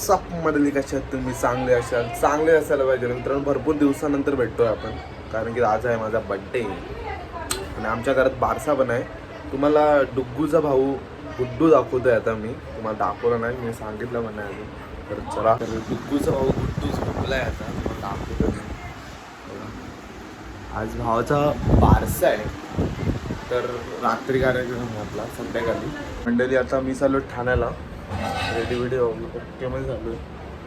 सप मंडळी, कशा आहात तुम्ही? चांगले असायला पाहिजे. मित्रांनो, भरपूर दिवसानंतर भेटतोय आपण, कारण की आज आहे माझा बड्डे आणि आमच्या घरात बारसा पण आहे. तुम्हाला डुग्गूचा भाऊ गुड्डू दाखवतोय. आता मी तुम्हाला दाखवलं नाही, मी सांगितलं पण नाही अजून. तर चला, तर डुग्गूचा भाऊ गुड्डू झोपलाय आता, दाखवतो मी. आज भावाचा बारसा आहे, तर रात्री कार्यक्रम आहे आपला संध्याकाळी. मंडळी, आता मी चाललो ठाण्याला, रेडी व्हिडिओ ओके मध्ये झालो आहे.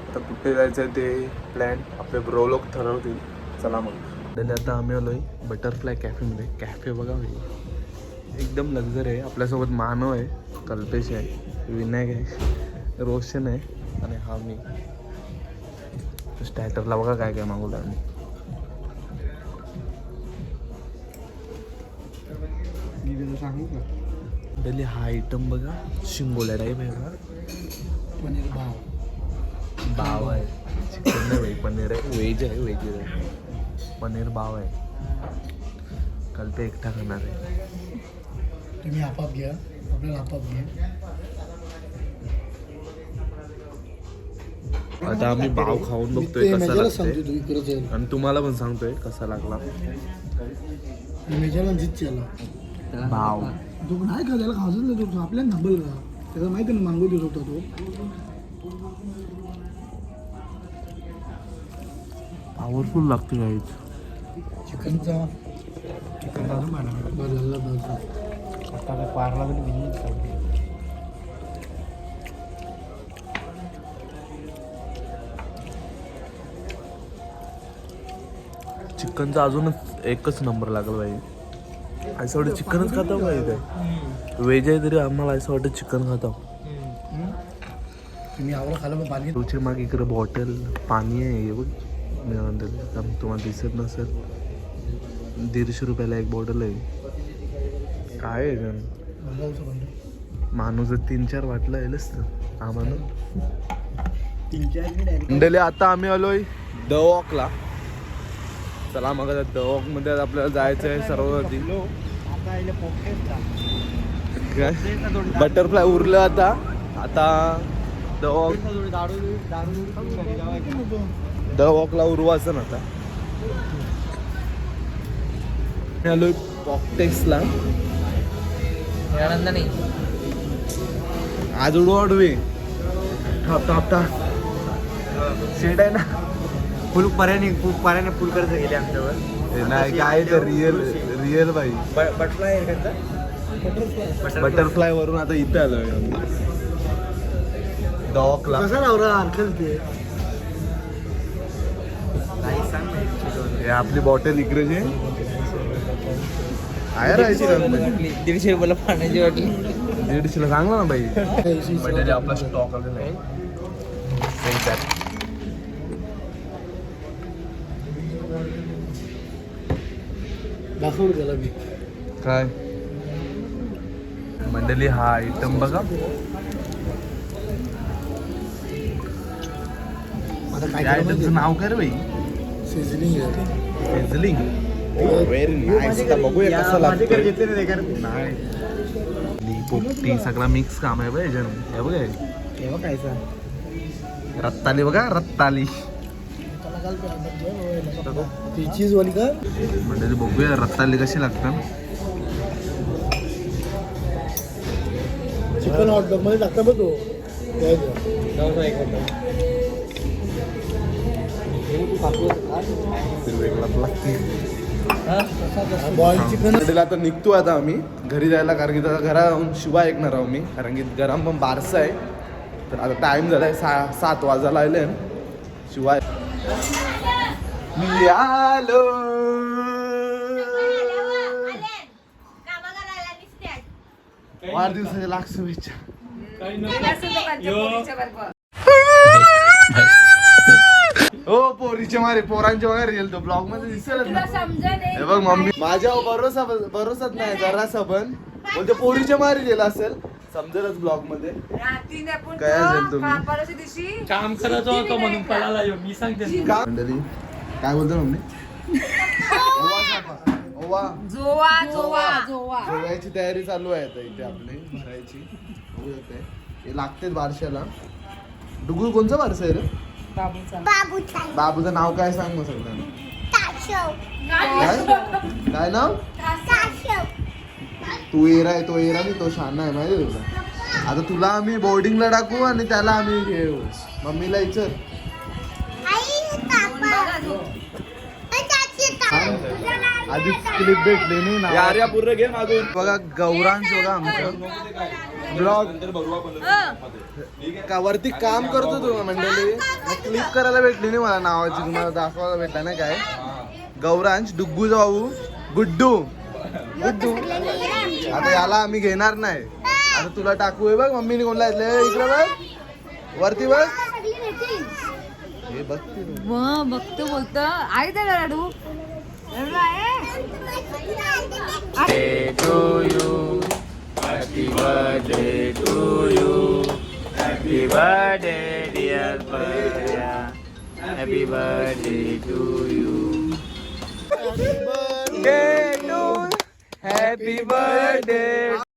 आता कुठे जायचं आहे ते प्लॅन आपले ब्रो लोक ठरवतील. चला मग. मंडळी, आता आम्ही आलो आहे बटरफ्लाय कॅफेमध्ये. कॅफे बघा एकदम लक्झरी आहे. आपल्यासोबत मानव आहे, कल्पेश आहे, विनायक आहे, रोशन आहे आणि हा मी. स्टार्टरला बघा काय काय मागवलं आम्ही. सांगू का डेली हा आयटम बघा, शिंगोल्या टाईप आहे बघा. पनीर भाव आहे. चिकन नाही, पनीर आहे. व्हेज आहे. पनीर भाव आहे. काल ते एकटा खाणार आहे. तुम्ही आपाप घ्या, आपल्याला आपाप घ्या. आता आम्ही भाव खाऊन बघतोय कसा लागतोय आणि तुम्हाला पण सांगतोय कसा लागला भाव. तो नाही का त्याला खाजून देतो, आपल्याला थांबल का? त्याला माहिती ना मागू देत होता तो. पॉवरफुल लागते गाईच. चिकनचा पारला चिकनचा अजूनच एकच नंबर लागला पाहिजे. असं वाटतं चिकनच खाता पाहिजे. व्हेज आहे तरी आम्हाला असं वाटतं चिकन खाता. तुम्ही आवडा खाला पाणी. तुझे मागे इकडे बॉटल पाणी आहे बघ, तुम्हाला दिसत नसेल. 150 रुपयाला एक बॉटल आहे. काय आहे माणूस 3-4 वाटलं येईलच तर आम्हाला. 3-4 मंडळी, आता आम्ही आलोय द वॉकला. चला मग द वॉक मध्ये आपल्याला जायचं आहे सर्वांनी. बटरफ्लाय उरलं आता द वॉकला उरवायचं ना. आता आलोय पॉकटेक्सला. आज उडवाडवे थापता शेड आहे ना. फुल पाऱ्याने फुल करत गेले आमच्यावर. नाही काय तर रिअल बाई. बटरफ्लाय वरून आता इथं आलोय डॉकला. कसा लावला आणखीन ते आपली बॉटल इकडे जे आहे राहायची 150 रुपयाला पाण्याची वाटली. 150 ला सांगला ना बाई. म्हणजे आपला स्टॉक आलेला आहे. दाखवलं त्याला मी काय मंडळी, हा आयटम बघा. या आयटमचं नाव काय रे बाई? सिझलिंग. Very nice. बघूया कसं लागतं. नाही पोपटी सगळा मिक्स काम आहे बाई. हे बघा तेव्हा कायचा रत्ताली बघा, रत्ताली चीज वाली का म्हणजे. बघूया रत्ताली कशी लागतं. चिकन हॉटडॉग मध्ये टाकता बघ तो. Boil chicken. आता निघतो आता आम्ही घरी जायला, कारण की त्याचा घराहून शिवाय ऐकणार आहोत मी, कारण की गरम पण बारसं आहे. तर आता टाइम झालाय 7 वाजायला आले. शिवाय मी आलो. वाढदिवसाच्या लाख शुभेच्छा. हो पोरीचे मारे, पोरांचे वगैरे गेल तो ब्लॉग मध्ये दिसेल ना. बघ मम्मी माझ्यावर भरोसाच नाही जरासा पण. बोलते पोरीच्या मारे गेला असेल, समजेलच ब्लॉग मध्ये काय असेल तुम्ही काम करायचं होतं म्हणून पळाला मी सांगते. काय बोलतो मम्मी? जोवायची तयारी चालू आहे आता इथे आपली भरायची. हे लागते बारशाला. डुगू कोणचं बारसं आहे रे? बाबूचा बाबूचं नाव काय सांग मग सगळ्यांना. ताशव काय काय नाव? ताशव तू एरा आहे, तो एरा नाही, तो शाना आहे माहिती आहे तुला. आता तुला आम्ही बोर्डिंगला टाकू आणि त्याला आम्ही घेऊ. मम्मीला विचार. आई कापा आधीच क्लिप भेटली नाही ना. यार या पूर्ण घे मागून. बघा गौरांश बघा आमचं ब्लॉग का वरती काम करतो तू मंडळी. क्लिप करायला भेटली नाही मला नावाची, तुम्हाला दाखवायला भेटला ना काय. गौरांश डुग्गूचा भाऊ गुड्डू. गुड्डू आता याला आम्ही घेणार नाही. आता तुला टाकू आहे बघ. मम्मीने कोणला इकडे बघ वरती बघ. हे बघते बघतो बोलतो आहे त्या लाडू Happy birthday to you. Happy birthday dear Parya. Happy birthday to you. Happy birthday to Happy birthday